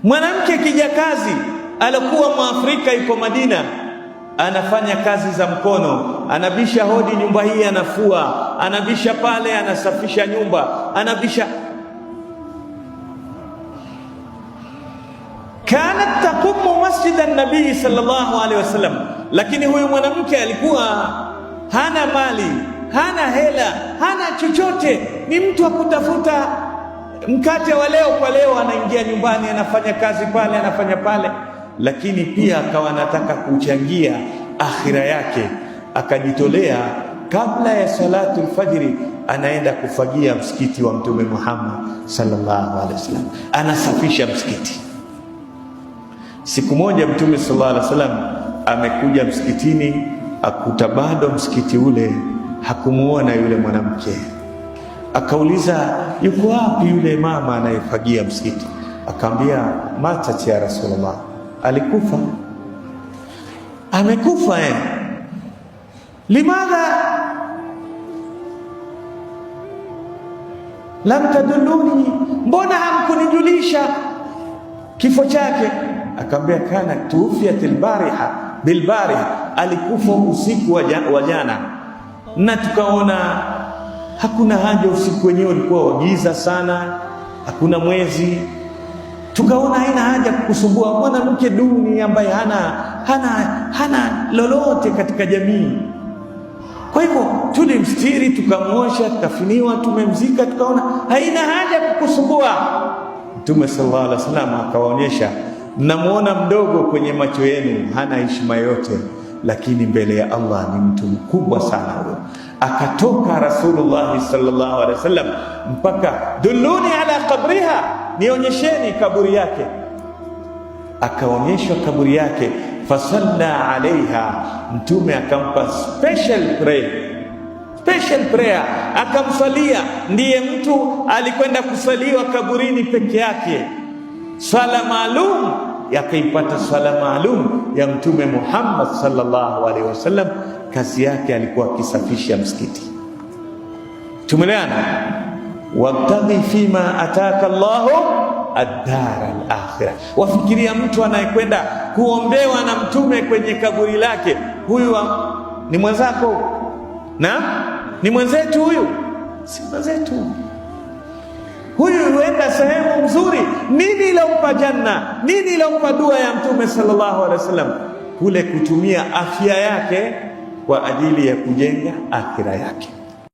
Mwanamke kijakazi alikuwa Mwafrika, yuko Madina, anafanya kazi za mkono, anabisha hodi, nyumba hii anafua, anabisha pale, anasafisha nyumba, anabisha. Kanat taqumu masjidan nabii sallallahu alaihi wasallam, lakini huyu mwanamke alikuwa hana mali, hana hela, hana chochote, ni mtu wa kutafuta mkate wa leo kwa leo, anaingia nyumbani, anafanya kazi pale, anafanya pale, lakini pia akawa anataka kuchangia akhira yake, akajitolea kabla ya salatu alfajiri, anaenda kufagia msikiti wa Mtume Muhammad sallallahu alaihi wasallam, anasafisha msikiti. Siku moja Mtume sallallahu alaihi wasallam amekuja msikitini, akuta bado msikiti ule hakumuona yule mwanamke. Akauliza, yuko wapi yule mama anayefagia msikiti? Akamwambia, matat ya Rasulullah, alikufa. Amekufa limadha lam tadulluni, mbona hamkunijulisha kifo chake? Akamwambia, kana tufiat albariha bilbariha, alikufa usiku wa jana, na tukaona hakuna haja, usiku wenyewe ulikuwa wagiza sana, hakuna mwezi, tukaona haina haja kukusumbua mwanamke duni ambaye hana lolote katika jamii. Kwa hivyo tulimstiri, tukamwosha, tukafiniwa, tumemzika, tukaona haina haja kukusumbua. Mtume sallallahu alaihi wasallam akawaonyesha, mnamuona mdogo kwenye macho yenu, hana heshima yote, lakini mbele ya Allah ni mtu mkubwa sana huyo. Akatoka Rasulullah sallallahu alaihi wasallam mpaka dulluni ala qabriha, nionyesheni kaburi yake. Akaonyeshwa kaburi yake, fasalla alaiha, Mtume akampa special prayer, akamsalia. Ndiye mtu alikwenda kusaliwa kaburini peke yake, swala maalum, yakaipata swala maalum ya Mtume Muhammad sallallahu alaihi wasallam. Kazi yake alikuwa akisafisha msikiti. Tumeleana, wabtaghi fima ataka Allahu ad-dar al-akhirah. Wafikiria mtu anayekwenda kuombewa na Mtume kwenye kaburi lake, huyu ni mwenzako na ni mwenzetu, huyu si mwenzetu, huyu huenda sehemu nzuri. Nini ilompa janna? Nini ilompa dua ya Mtume sallallahu alaihi wasallam? Kule kutumia afya yake kwa ajili ya kujenga akhira yake.